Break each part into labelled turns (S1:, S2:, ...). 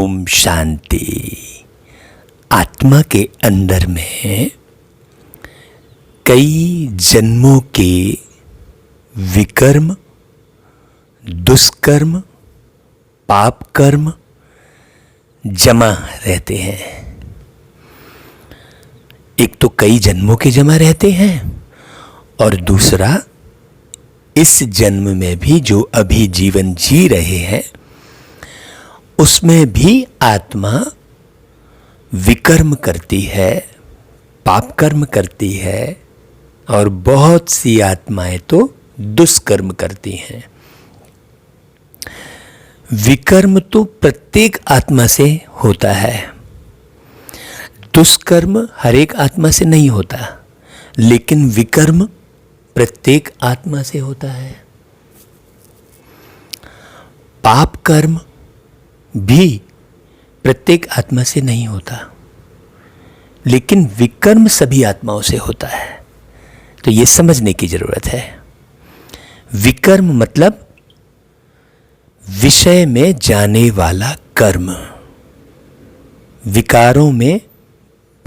S1: ओम शांति। आत्मा के अंदर में कई जन्मों के विकर्म, दुष्कर्म, पाप कर्म जमा रहते हैं। एक तो कई जन्मों के जमा रहते हैं और दूसरा इस जन्म में भी जो अभी जीवन जी रहे हैं उसमें भी आत्मा विकर्म करती है, पाप कर्म करती है और बहुत सी आत्माएं तो दुष्कर्म करती हैं। विकर्म तो प्रत्येक आत्मा से होता है, दुष्कर्म हर एक आत्मा से नहीं होता, लेकिन विकर्म प्रत्येक आत्मा से होता है। पाप कर्म भी प्रत्येक आत्मा से नहीं होता, लेकिन विकर्म सभी आत्माओं से होता है। तो ये समझने की जरूरत है। विकर्म मतलब विषय में जाने वाला कर्म, विकारों में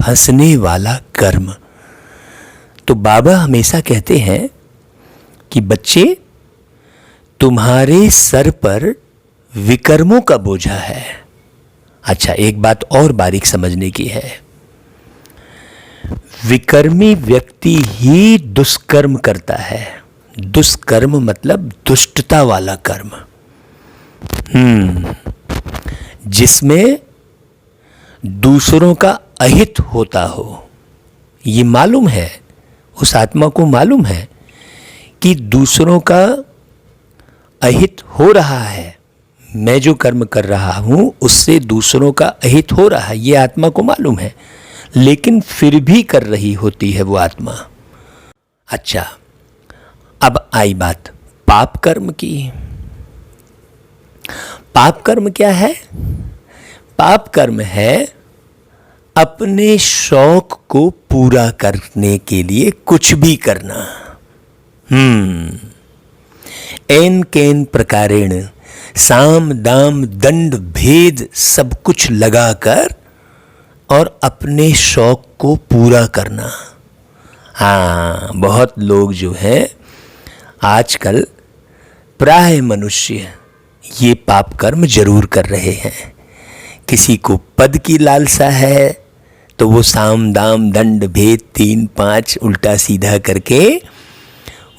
S1: फंसने वाला कर्म। तो बाबा हमेशा कहते हैं कि बच्चे, तुम्हारे सर पर विकर्मों का बोझा है। अच्छा, एक बात और बारीक समझने की है। विकर्मी व्यक्ति ही दुष्कर्म करता है। दुष्कर्म मतलब दुष्टता वाला कर्म, जिसमें दूसरों का अहित होता हो। ये मालूम है, उस आत्मा को मालूम है कि दूसरों का अहित हो रहा है। मैं जो कर्म कर रहा हूं उससे दूसरों का अहित हो रहा है, ये आत्मा को मालूम है, लेकिन फिर भी कर रही होती है वो आत्मा। अच्छा, अब आई बात पाप कर्म की। पाप कर्म क्या है? पाप कर्म है अपने शौक को पूरा करने के लिए कुछ भी करना। एन केन प्रकारेण साम दाम दंड भेद सब कुछ लगाकर और अपने शौक को पूरा करना। हाँ, बहुत लोग जो है आजकल, प्राय मनुष्य ये पाप कर्म जरूर कर रहे हैं। किसी को पद की लालसा है तो वो साम दाम दंड भेद 3 5 उल्टा सीधा करके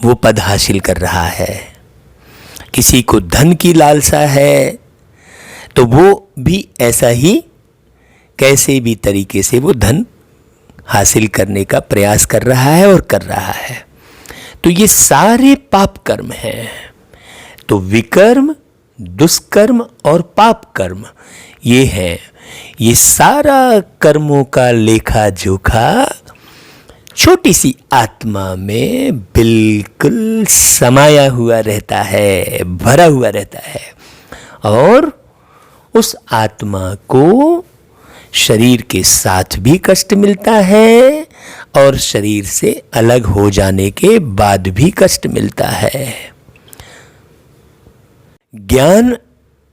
S1: वो पद हासिल कर रहा है। किसी को धन की लालसा है तो वो भी ऐसा ही, कैसे भी तरीके से वो धन हासिल करने का प्रयास कर रहा है और कर रहा है। तो ये सारे पाप कर्म हैं। तो विकर्म, दुष्कर्म और पाप कर्म ये है। ये सारा कर्मों का लेखा जोखा छोटी सी आत्मा में बिल्कुल समाया हुआ रहता है, भरा हुआ रहता है, और उस आत्मा को शरीर के साथ भी कष्ट मिलता है और शरीर से अलग हो जाने के बाद भी कष्ट मिलता है। ज्ञान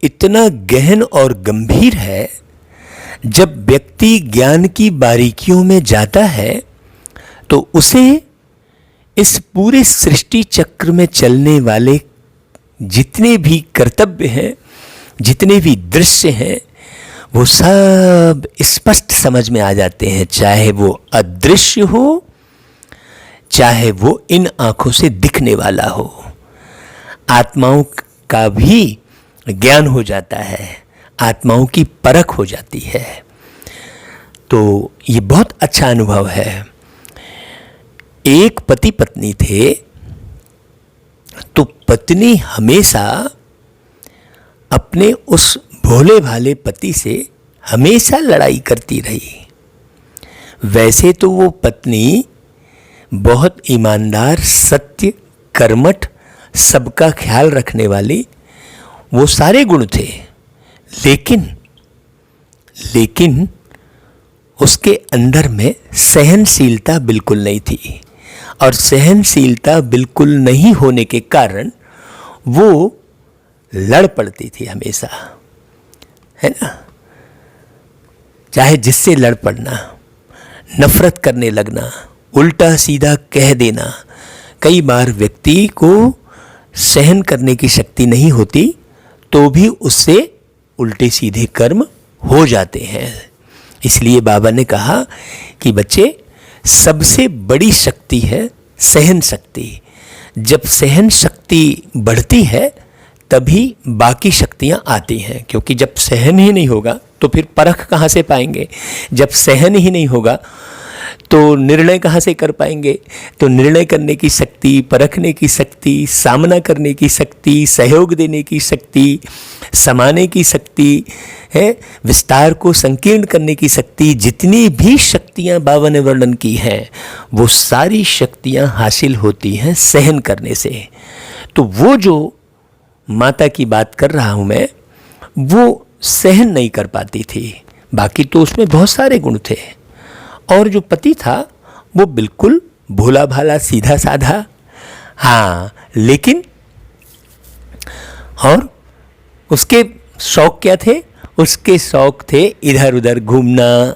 S1: इतना गहन और गंभीर है, जब व्यक्ति ज्ञान की बारीकियों में जाता है तो उसे इस पूरे सृष्टि चक्र में चलने वाले जितने भी कर्तव्य हैं, जितने भी दृश्य हैं, वो सब स्पष्ट समझ में आ जाते हैं। चाहे वो अदृश्य हो, चाहे वो इन आंखों से दिखने वाला हो। आत्माओं का भी ज्ञान हो जाता है, आत्माओं की परख हो जाती है। तो ये बहुत अच्छा अनुभव है। एक पति पत्नी थे, तो पत्नी हमेशा अपने उस भोले भाले पति से हमेशा लड़ाई करती रही। वैसे तो वो पत्नी बहुत ईमानदार, सत्य, कर्मठ, सबका ख्याल रखने वाली, वो सारे गुण थे, लेकिन उसके अंदर में सहनशीलता बिल्कुल नहीं थी। और सहनशीलता बिल्कुल नहीं होने के कारण वो लड़ पड़ती थी हमेशा, है ना। चाहे जिससे लड़ पड़ना, नफरत करने लगना, उल्टा सीधा कह देना। कई बार व्यक्ति को सहन करने की शक्ति नहीं होती तो भी उससे उल्टे सीधे कर्म हो जाते हैं। इसलिए बाबा ने कहा कि बच्चे, सबसे बड़ी शक्ति है सहन शक्ति। जब सहन शक्ति बढ़ती है तभी बाकी शक्तियां आती हैं, क्योंकि जब सहन ही नहीं होगा तो फिर परख कहाँ से पाएंगे। जब सहन ही नहीं होगा तो निर्णय कहाँ से कर पाएंगे। तो निर्णय करने की शक्ति, परखने की शक्ति, सामना करने की शक्ति, सहयोग देने की शक्ति, समाने की शक्ति है, विस्तार को संकीर्ण करने की शक्ति, जितनी भी शक्तियाँ बाबा ने वर्णन की हैं वो सारी शक्तियाँ हासिल होती हैं सहन करने से। तो वो जो माता की बात कर रहा हूँ मैं, वो सहन नहीं कर पाती थी, बाकी तो उसमें बहुत सारे गुण थे। और जो पति था वो बिल्कुल भोला भाला सीधा साधा, हाँ, लेकिन और उसके शौक क्या थे? उसके शौक थे इधर उधर घूमना,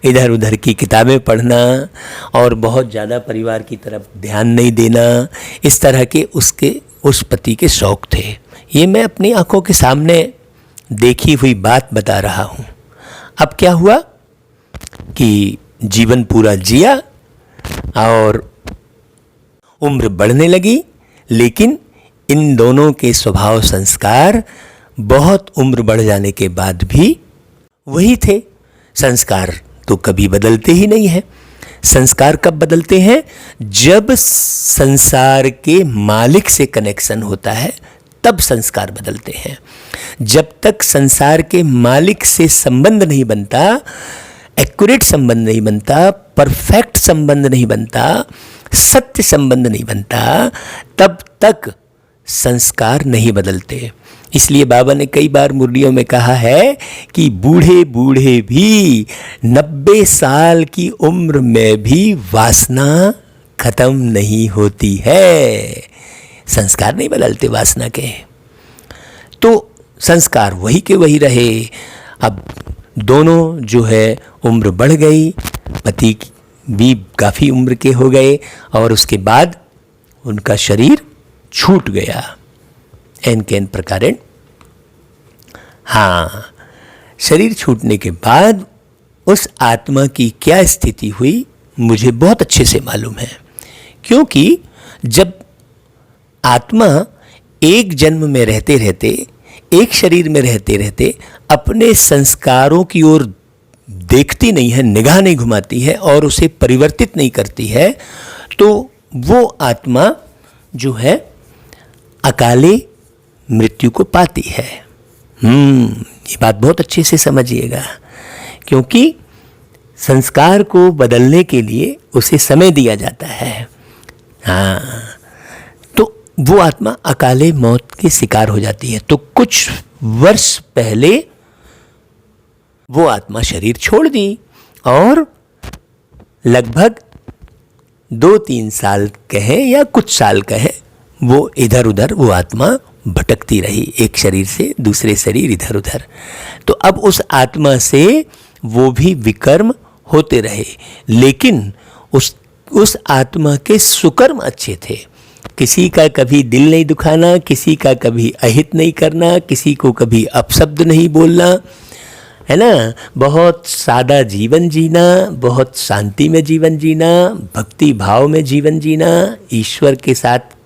S1: इधर उधर की किताबें पढ़ना और बहुत ज़्यादा परिवार की तरफ ध्यान नहीं देना। इस तरह के उसके उस पति के शौक थे। ये मैं अपनी आंखों के सामने देखी हुई बात बता रहा हूँ। अब क्या हुआ कि जीवन पूरा जिया और उम्र बढ़ने लगी, लेकिन इन दोनों के स्वभाव संस्कार बहुत उम्र बढ़ जाने के बाद भी वही थे। संस्कार तो कभी बदलते ही नहीं हैं। संस्कार कब बदलते हैं? जब संसार के मालिक से कनेक्शन होता है तब संस्कार बदलते हैं। जब तक संसार के मालिक से संबंध नहीं बनता, एक्यूरेट संबंध नहीं बनता, परफेक्ट संबंध नहीं बनता, सत्य संबंध नहीं बनता, तब तक संस्कार नहीं बदलते। इसलिए बाबा ने कई बार मुरलियों में कहा है कि बूढ़े बूढ़े भी 90 साल की उम्र में भी वासना खत्म नहीं होती है। संस्कार नहीं बदलते वासना के, तो संस्कार वही के वही रहे। अब दोनों जो है उम्र बढ़ गई, पति भी काफ़ी उम्र के हो गए और उसके बाद उनका शरीर छूट गया एन केन प्रकारेण। हाँ, शरीर छूटने के बाद उस आत्मा की क्या स्थिति हुई मुझे बहुत अच्छे से मालूम है, क्योंकि जब आत्मा एक जन्म में रहते रहते, एक शरीर में रहते रहते अपने संस्कारों की ओर देखती नहीं है, निगाह नहीं घुमाती है और उसे परिवर्तित नहीं करती है, तो वो आत्मा जो है अकाले मृत्यु को पाती है। ये बात बहुत अच्छे से समझिएगा, क्योंकि संस्कार को बदलने के लिए उसे समय दिया जाता है। हाँ, तो वो आत्मा अकाले मौत के शिकार हो जाती है। तो कुछ वर्ष पहले वो आत्मा शरीर छोड़ दी और लगभग 2-3 साल कहें या कुछ साल कहें, वो इधर उधर वो आत्मा भटकती रही, एक शरीर से दूसरे शरीर, इधर उधर। तो अब उस आत्मा से वो भी विकर्म होते रहे, लेकिन उस आत्मा के सुकर्म अच्छे थे। किसी का कभी दिल नहीं दुखाना, किसी का कभी अहित नहीं करना, किसी को कभी अपशब्द नहीं बोलना, है ना, बहुत सादा जीवन जीना, बहुत शांति में जीवन जीना, भक्ति भाव में जीवन जीना, ईश्वर के साथ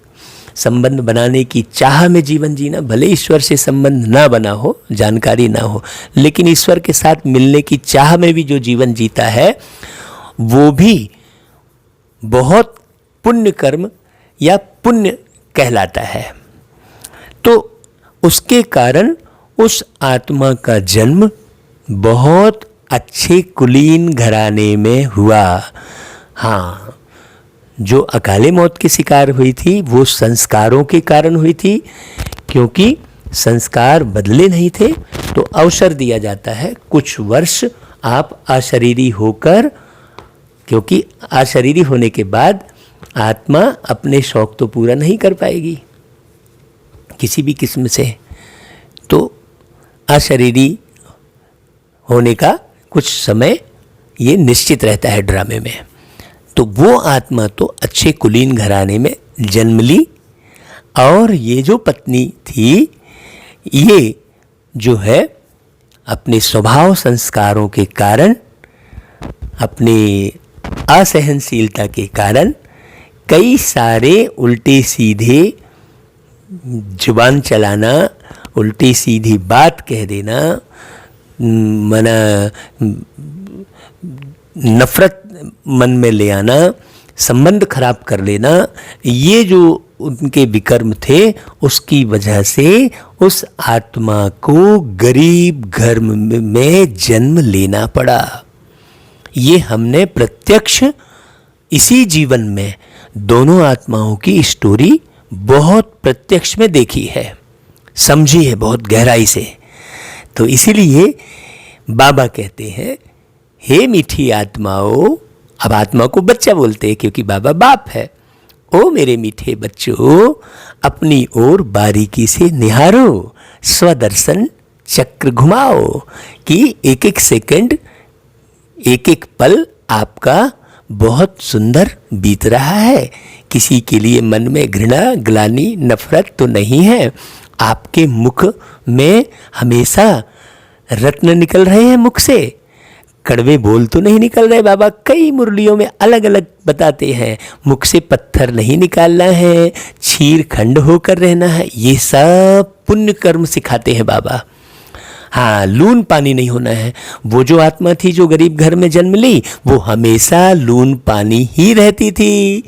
S1: संबंध बनाने की चाह में जीवन जीना। भले ईश्वर से संबंध ना बना हो, जानकारी ना हो, लेकिन ईश्वर के साथ मिलने की चाह में भी जो जीवन जीता है वो भी बहुत पुण्य कर्म या पुण्य कहलाता है। तो उसके कारण उस आत्मा का जन्म बहुत अच्छे कुलीन घराने में हुआ। हाँ, जो अकाले मौत के शिकार हुई थी वो संस्कारों के कारण हुई थी, क्योंकि संस्कार बदले नहीं थे। तो अवसर दिया जाता है कुछ वर्ष आप अशरीरी होकर, क्योंकि अशरीरी होने के बाद आत्मा अपने शौक तो पूरा नहीं कर पाएगी किसी भी किस्म से, तो अशरीरी होने का कुछ समय ये निश्चित रहता है ड्रामे में। तो वो आत्मा तो अच्छे कुलीन घराने में जन्म ली, और ये जो पत्नी थी ये जो है अपने स्वभाव संस्कारों के कारण, अपनी असहनशीलता के कारण कई सारे उल्टे सीधे जुबान चलाना, उल्टी सीधी बात कह देना, मना नफरत मन में ले आना, संबंध खराब कर लेना, ये जो उनके विकर्म थे उसकी वजह से उस आत्मा को गरीब घर में जन्म लेना पड़ा। ये हमने प्रत्यक्ष इसी जीवन में दोनों आत्माओं की स्टोरी बहुत प्रत्यक्ष में देखी है, समझी है बहुत गहराई से। तो इसीलिए बाबा कहते हैं, हे मीठी आत्माओं, अब आत्मा को बच्चा बोलते हैं क्योंकि बाबा बाप है, ओ मेरे मीठे बच्चों, अपनी ओर बारीकी से निहारो, स्वदर्शन चक्र घुमाओ कि एक एक सेकंड, एक एक पल आपका बहुत सुंदर बीत रहा है। किसी के लिए मन में घृणा, ग्लानि, नफरत तो नहीं है। आपके मुख में हमेशा रत्न निकल रहे हैं, मुख से कड़वे बोल तो नहीं निकल रहे। बाबा कई मुरलियों में अलग अलग बताते हैं, मुख से पत्थर नहीं निकालना है, छीर खंड होकर रहना है। ये सब पुण्य कर्म सिखाते हैं बाबा। हाँ, लून पानी नहीं होना है। वो जो आत्मा थी जो गरीब घर में जन्म ली, वो हमेशा लून पानी ही रहती थी,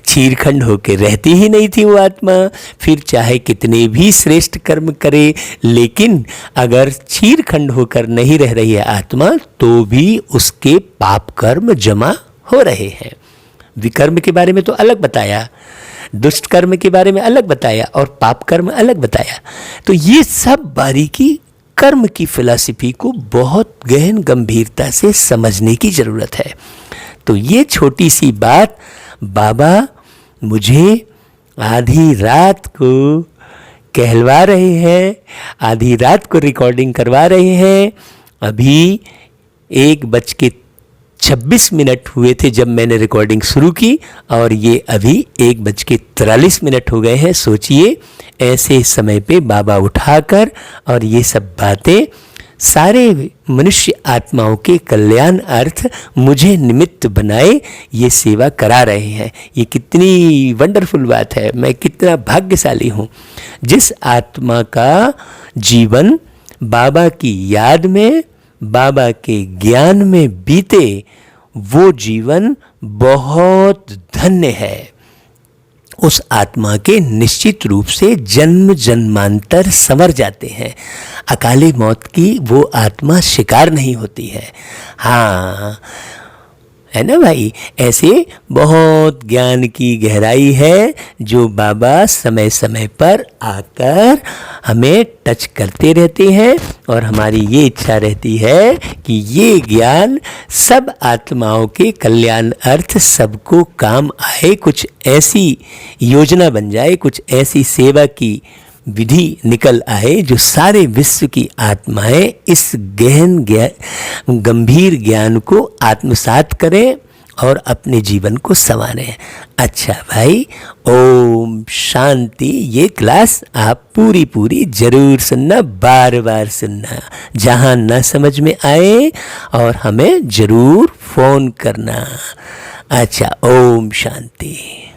S1: छीरखंड होकर रहती ही नहीं थी वो आत्मा। फिर चाहे कितने भी श्रेष्ठ कर्म करे, लेकिन अगर छीरखंड होकर नहीं रह रही है आत्मा, तो भी उसके पाप कर्म जमा हो रहे हैं। विकर्म के बारे में तो अलग बताया, दुष्ट कर्म के बारे में अलग बताया, और पाप कर्म अलग बताया। तो ये सब बारीकी कर्म की फिलॉसफी को बहुत गहन गंभीरता से समझने की ज़रूरत है। तो ये छोटी सी बात बाबा मुझे आधी रात को कहलवा रहे हैं, आधी रात को रिकॉर्डिंग करवा रहे हैं। अभी 1:26 हुए थे जब मैंने रिकॉर्डिंग शुरू की, और ये अभी 1:43 हो गए हैं। सोचिए, ऐसे समय पे बाबा उठाकर और ये सब बातें सारे मनुष्य आत्माओं के कल्याण अर्थ मुझे निमित्त बनाए ये सेवा करा रहे हैं। ये कितनी वंडरफुल बात है, मैं कितना भाग्यशाली हूँ। जिस आत्मा का जीवन बाबा की याद में, बाबा के ज्ञान में बीते, वो जीवन बहुत धन्य है। उस आत्मा के निश्चित रूप से जन्म जन्मांतर संवर जाते हैं। अकाले मौत की वो आत्मा शिकार नहीं होती है। हाँ, है ना भाई। ऐसे बहुत ज्ञान की गहराई है जो बाबा समय समय पर आकर हमें टच करते रहते हैं, और हमारी ये इच्छा रहती है कि ये ज्ञान सब आत्माओं के कल्याण अर्थ सबको काम आए, कुछ ऐसी योजना बन जाए, कुछ ऐसी सेवा की विधि निकल आए जो सारे विश्व की आत्माएं इस गहन गंभीर ज्ञान को आत्मसात करें और अपने जीवन को संवारें। अच्छा भाई, ओम शांति। ये क्लास आप पूरी जरूर सुनना, बार बार सुनना। जहाँ न समझ में आए और हमें जरूर फोन करना। अच्छा, ओम शांति।